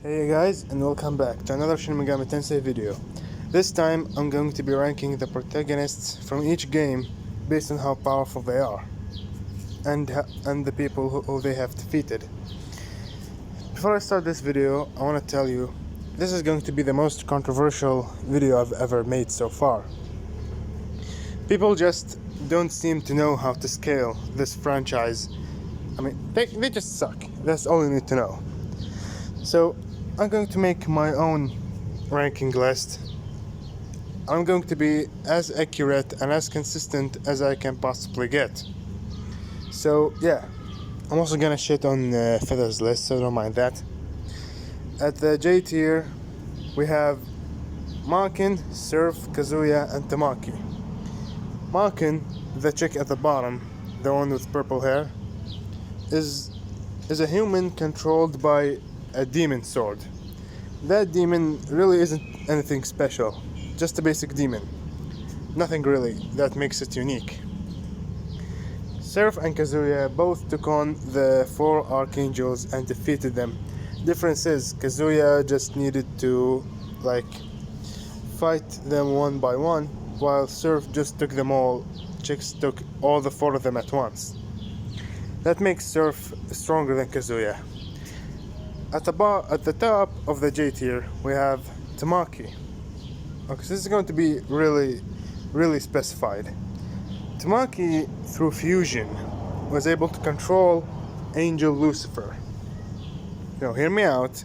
Hey guys, and welcome back to another Megami tensei video. This time I'm going to be ranking the protagonists from each game based on how powerful they are and the people who they have defeated. Before I start this video, I want to tell you this is going to be the most controversial video I've ever made so far. People just don't seem to know how to scale this franchise. I mean, they just suck. That's all you need to know. So I'm going to make my own ranking list. I'm going to be as accurate and as consistent as I can possibly get. So yeah, I'm also gonna shit on Feather's list, so don't mind that. At the J tier, we have Makin, Surf, Kazuya, and Tamaki. Makin, the chick at the bottom, the one with purple hair, is a human controlled by a demon sword. That demon really isn't anything special, just a basic demon. Nothing really that makes it unique. Surf and Kazuya both took on the 4 archangels and defeated them. Difference is, Kazuya just needed to fight them one by one, while Surf just took them all. Chicks took all the 4 of them at once. That makes Surf stronger than Kazuya. At the top of the J tier, we have Tamaki. Okay, so this is going to be really specified. Tamaki, through fusion, was able to control Angel Lucifer. Now, hear me out.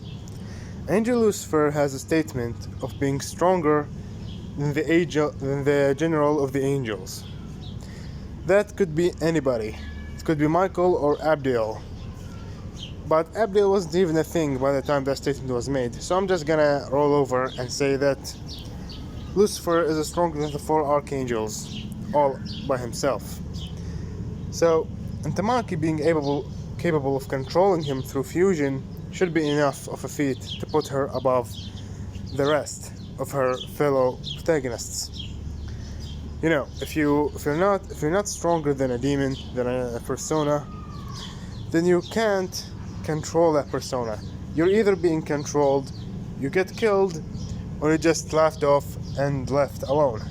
Angel Lucifer has a statement of being stronger than the general of the angels. That could be anybody. It could be Michael or Abdiel. But Abdiel wasn't even a thing by the time that statement was made, so I'm just gonna roll over and say that Lucifer is stronger than the 4 archangels, all by himself. So, and Tamaki being capable of controlling him through fusion should be enough of a feat to put her above the rest of her fellow protagonists. You know, if you're not stronger than a demon, than a persona, then you can't control that persona. You're either being controlled, you get killed, or you just laughed off and left alone.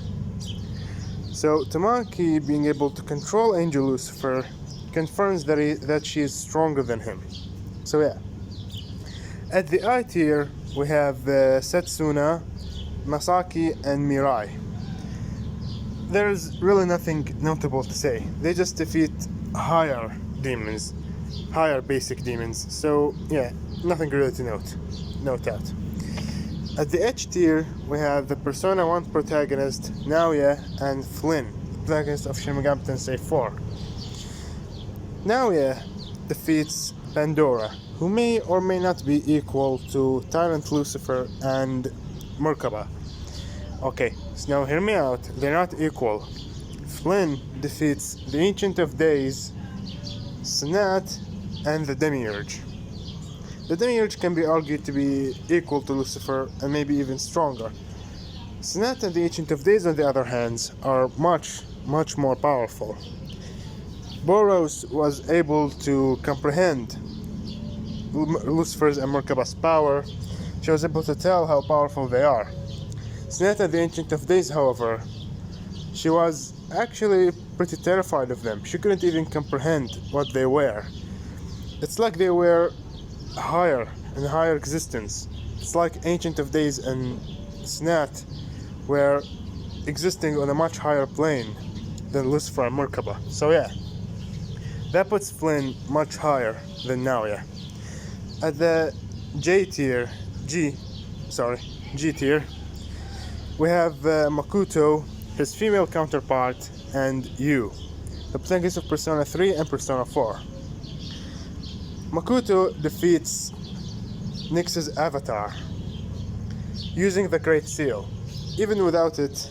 So Tamaki being able to control Angel Lucifer confirms that she is stronger than him. So yeah. At the I tier, we have Setsuna, Masaki, and Mirai. There's really nothing notable to say. They just defeat higher demons, higher basic demons. So yeah, nothing really to note that. At the H tier, we have the Persona 1 protagonist, Naoya, and Flynn, protagonist of Shin Megami Tensei 4. Naoya defeats Pandora, who may or may not be equal to Tyrant Lucifer and Merkaba. Okay, so now hear me out, they're not equal. Flynn defeats the Ancient of Days, Snat, and the Demiurge. The Demiurge can be argued to be equal to Lucifer and maybe even stronger. Snat and the Ancient of Days, on the other hand, are much more powerful. Boros was able to comprehend Lucifer's and Merkaba's power. She was able to tell how powerful they are. Snat and the Ancient of Days, however, she was actually pretty terrified of them. She couldn't even comprehend what they were. It's like they were higher existence. It's like Ancient of Days and Snat were existing on a much higher plane than Lucifer and Merkaba. So yeah, that puts Flynn much higher than Naoya. At the G tier, we have Makoto, his female counterpart, and Yu, the protagonist of Persona 3 and Persona 4. Makoto defeats Nyx's avatar using the Great Seal. Even without it,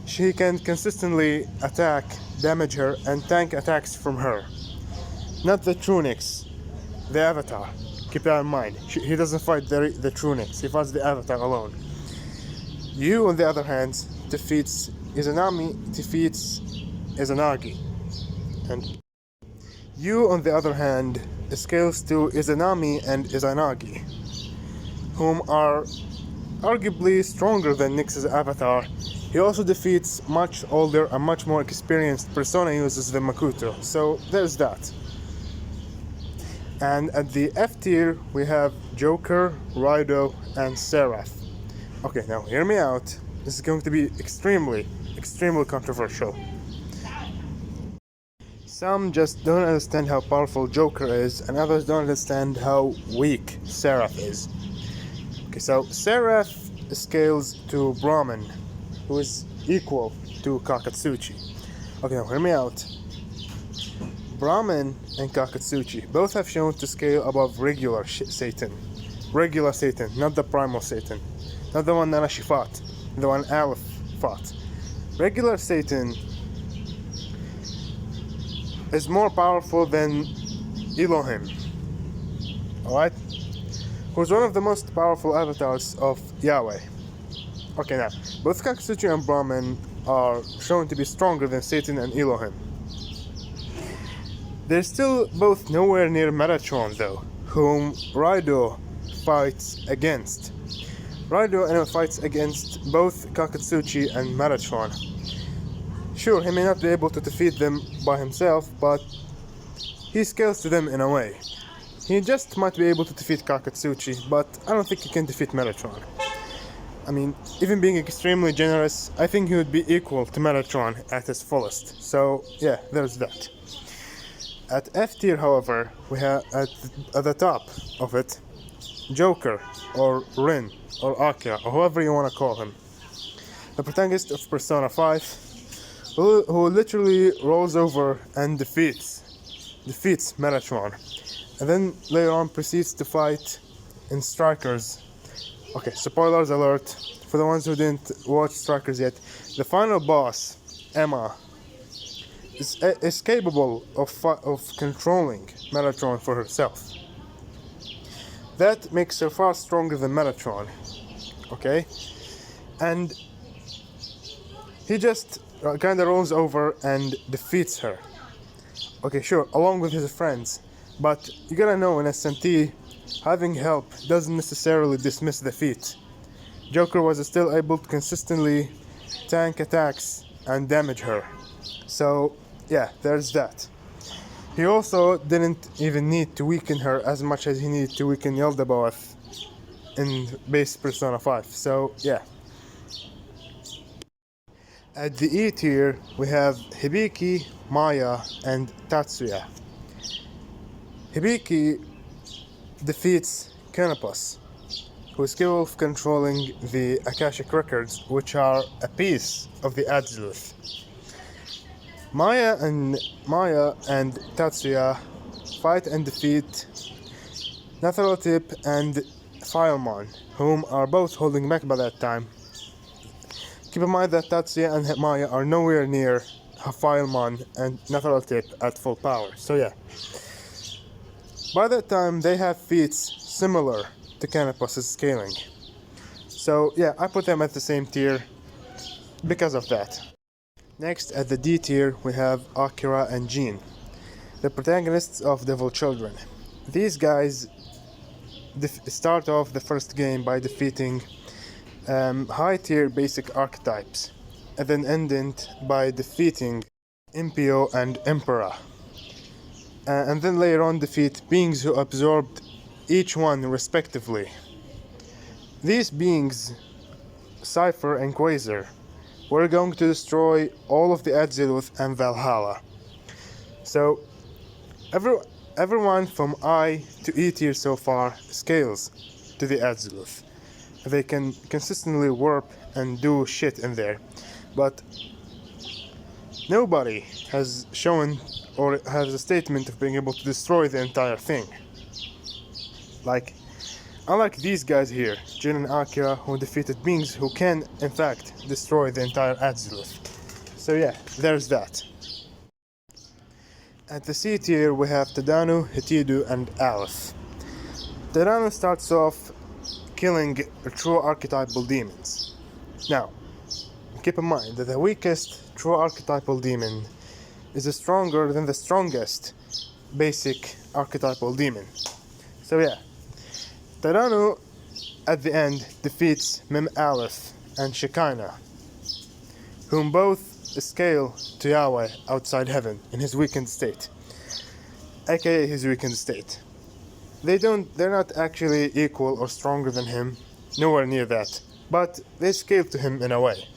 she can consistently attack, damage her, and tank attacks from her. Not the true Nyx, the avatar. Keep that in mind. He doesn't fight the true Nyx, he fights the avatar alone. Yu, on the other hand, defeats Izanagi, and Yu, on the other hand, scales to Izanami and Izanagi. whom are arguably stronger than Nyx's avatar. He also defeats much older and much more experienced persona users than Makoto, so there's that. And at the F tier, we have Joker, Raido, and Seraph. Okay, now hear me out. This is going to be extremely controversial. Some just don't understand how powerful Joker is, and others don't understand how weak Seraph is. Okay, so Seraph scales to Brahmin, who is equal to Kakatsuchi. Okay, now hear me out. Brahmin and Kakatsuchi both have shown to scale above regular Satan. Regular Satan, not the primal Satan. Not the one Nanashi fought, the one Aleph fought. Regular Satan is more powerful than Elohim. Alright? Who's one of the most powerful avatars of Yahweh. Okay, now, both Kakatsuchi and Brahmin are shown to be stronger than Satan and Elohim. They're still both nowhere near Metatron though, whom Raido fights against. Raido fights against both Kakatsuchi and Metatron. Sure, he may not be able to defeat them by himself, but he scales to them in a way. He just might be able to defeat Kakatsuchi, but I don't think he can defeat Metatron. I mean, even being extremely generous, I think he would be equal to Metatron at his fullest. So, yeah, there's that. At F tier, however, we have at the top of it, Joker, or Rin, or Akira, or however you want to call him. The protagonist of Persona 5, who literally rolls over and defeats Metatron. And then later on proceeds to fight in Strikers. Okay, spoilers alert, for the ones who didn't watch Strikers yet. The final boss, Emma, is capable of controlling Metatron for herself. That makes her far stronger than Metatron, okay? And he just kind of rolls over and defeats her. Okay, sure, along with his friends. But you gotta know, in SMT, having help doesn't necessarily dismiss defeat. Joker was still able to consistently tank attacks and damage her. So, yeah, there's that. He also didn't even need to weaken her as much as he needed to weaken Yaldabaoth in base Persona 5. So, yeah. At the E tier, we have Hibiki, Maya, and Tatsuya. Hibiki defeats Canopus, who is capable of controlling the Akashic Records, which are a piece of the Absoluth. Maya and Tatsuya fight and defeat Nathalotip and Filemon, whom are both holding back by that time. Keep in mind that Tatsuya and Maya are nowhere near Filemon and Nathalotip at full power, so yeah. By that time, they have feats similar to Canopus's scaling. So yeah, I put them at the same tier because of that. Next, at the D tier, we have Akira and Jean, the protagonists of Devil Children. These guys start off the first game by defeating high tier basic archetypes, and then end it by defeating Impio and Emperor. And then later on defeat beings who absorbed each one respectively. These beings, Cypher and Quasar, were going to destroy all of the Adziluth and Valhalla. So everyone from I to E tier so far scales to the Adziluth. They can consistently warp and do shit in there, but nobody has shown or has a statement of being able to destroy the entire thing. Like, unlike these guys here, Jin and Akira, who defeated beings who can, in fact, destroy the entire Adziluth. So yeah, there's that. At the C tier, we have Tadano, Hitidu, and Aleph. Tadano starts off killing true archetypal demons. Now, keep in mind that the weakest true archetypal demon is stronger than the strongest basic archetypal demon. So yeah, Tadano at the end defeats Mem Aleph and Shekinah, whom both scale to Yahweh outside heaven in his weakened state, aka his weakened state. They're not actually equal or stronger than him, nowhere near that, but they scale to him in a way.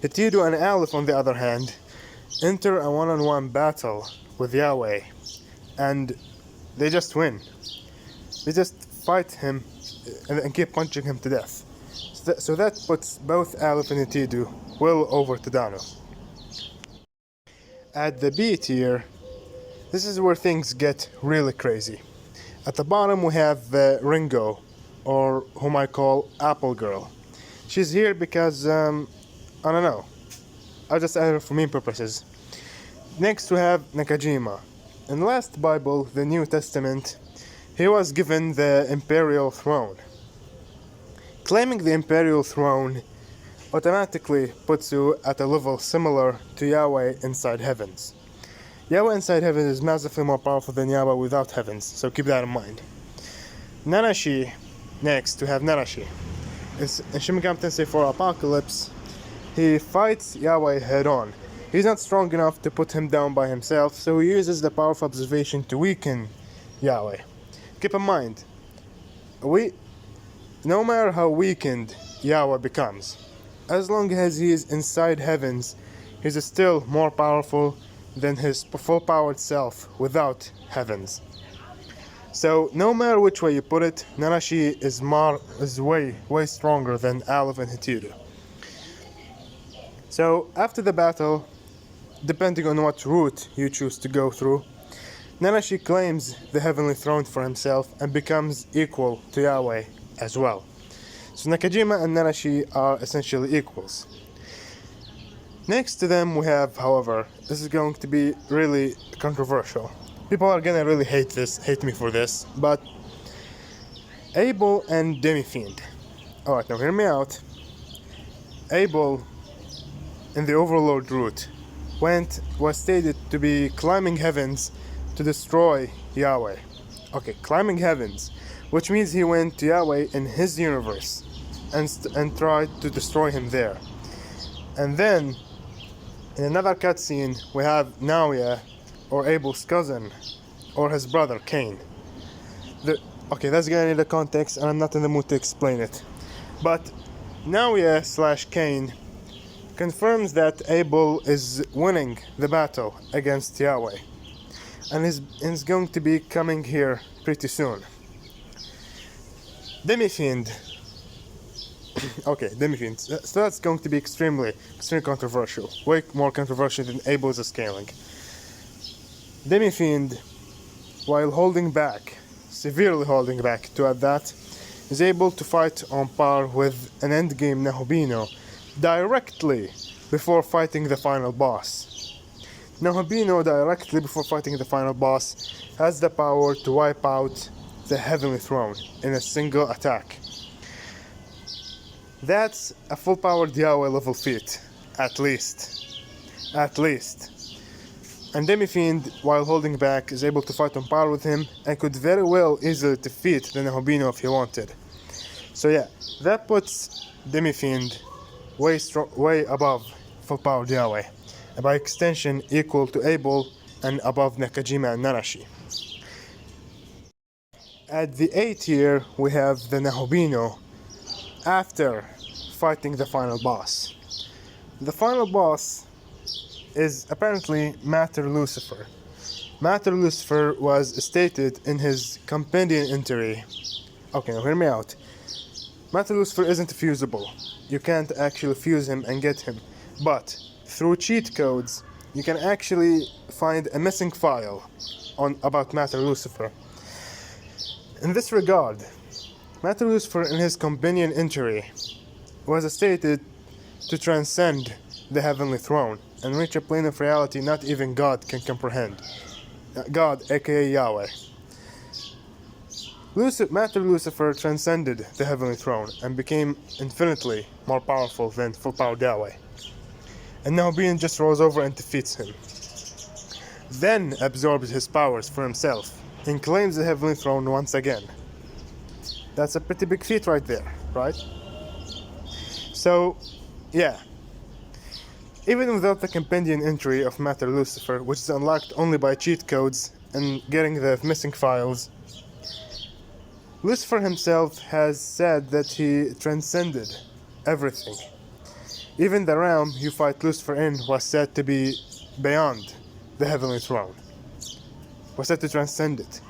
Hitidu and Aleph, on the other hand, enter a one-on-one battle with Yahweh, and they just win. They just fight him and keep punching him to death. So that puts both Aleph and Hitidu well over to Danu. At the B tier, this is where things get really crazy. At the bottom we have Ringo, or whom I call Apple Girl. She's here because, I don't know, I'll just add her for meme purposes. Next we have Nakajima. In the last Bible, the New Testament, he was given the imperial throne. Claiming the imperial throne automatically puts you at a level similar to Yahweh inside heavens. Yahweh inside heaven is massively more powerful than Yahweh without heavens, so keep that in mind. Nanashi, next we have Nanashi. In Shin Megami Tensei 4 Apocalypse, he fights Yahweh head on. He's not strong enough to put him down by himself, so he uses the power of observation to weaken Yahweh. Keep in mind, no matter how weakened Yahweh becomes, as long as he is inside heavens, he's still more powerful than his full-powered self without heavens. So no matter which way you put it, Nanashi is way stronger than Aleph and Hitidu. So after the battle, depending on what route you choose to go through, Nanashi claims the heavenly throne for himself and becomes equal to Yahweh as well. So Nakajima and Nanashi are essentially equals. Next to them we have, however, this is going to be really controversial. People are gonna really hate me for this, but Abel and Demifiend. Alright, now hear me out. Abel, in the Overlord route, was stated to be climbing heavens to destroy Yahweh. Okay, climbing heavens, which means he went to Yahweh in his universe and tried to destroy him there. And then, in another cutscene, we have Naoya, or Abel's cousin, or his brother, Cain. Okay, that's gonna need a context, and I'm not in the mood to explain it. But Naoya / Cain confirms that Abel is winning the battle against Yahweh, and is going to be coming here pretty soon. Demifiend. Okay, Demifiend. So that's going to be extremely controversial. Way more controversial than Abel's scaling. Demifiend, while severely holding back to add that, is able to fight on par with an endgame Nahobino directly before fighting the final boss. Nahobino, directly before fighting the final boss, has the power to wipe out the heavenly throne in a single attack. That's a full-powered Yahweh level feat, at least. And Demifiend, while holding back, is able to fight on par with him and could very well easily defeat the Nahobino if he wanted. So yeah, that puts Demifiend way above full-powered Yahweh, and by extension equal to Abel and above Nakajima and Nanashi. At the A tier, we have the Nahobino after fighting the final boss. The final boss is apparently Mater Lucifer. Mater Lucifer was stated in his companion entry. Okay, now hear me out. Mater Lucifer isn't fusible. You can't actually fuse him and get him. But through cheat codes, you can actually find a missing file about Mater Lucifer. In this regard, Mater Lucifer in his companion entry was stated to transcend the heavenly throne and reach a plane of reality not even God can comprehend. God, aka Yahweh. Mater Lucifer transcended the heavenly throne and became infinitely more powerful than full-powered Yahweh. And Nahobino just rolls over and defeats him. Then absorbs his powers for himself and claims the heavenly throne once again. That's a pretty big feat right there, right? So, yeah. Even without the compendium entry of Matter Lucifer, which is unlocked only by cheat codes and getting the missing files, Lucifer himself has said that he transcended everything. Even the realm you fight Lucifer in was said to be beyond the heavenly throne. Was said to transcend it.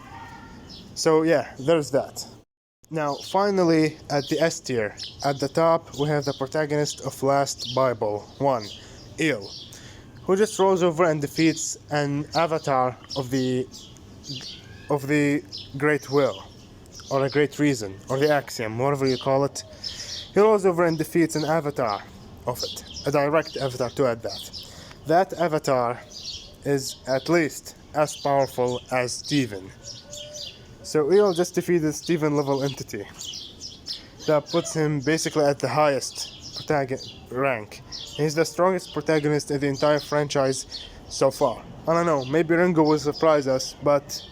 So yeah, there's that. Now, finally, at the S tier, at the top, we have the protagonist of Last Bible 1, Il, who just rolls over and defeats an avatar of the Great Will, or a Great Reason, or the Axiom, whatever you call it. He rolls over and defeats an avatar of it, a direct avatar to add that. That avatar is at least as powerful as Steven. So Il just defeated Steven level entity. That puts him basically at the highest rank. He's the strongest protagonist in the entire franchise so far. I don't know, maybe Ringo will surprise us, but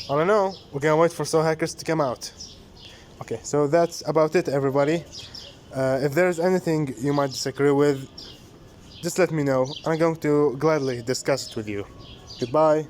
I don't know. We're gonna wait for Soul Hackers to come out. Okay, so that's about it, everybody. If there's anything you might disagree with, just let me know. I'm going to gladly discuss it with you. Goodbye.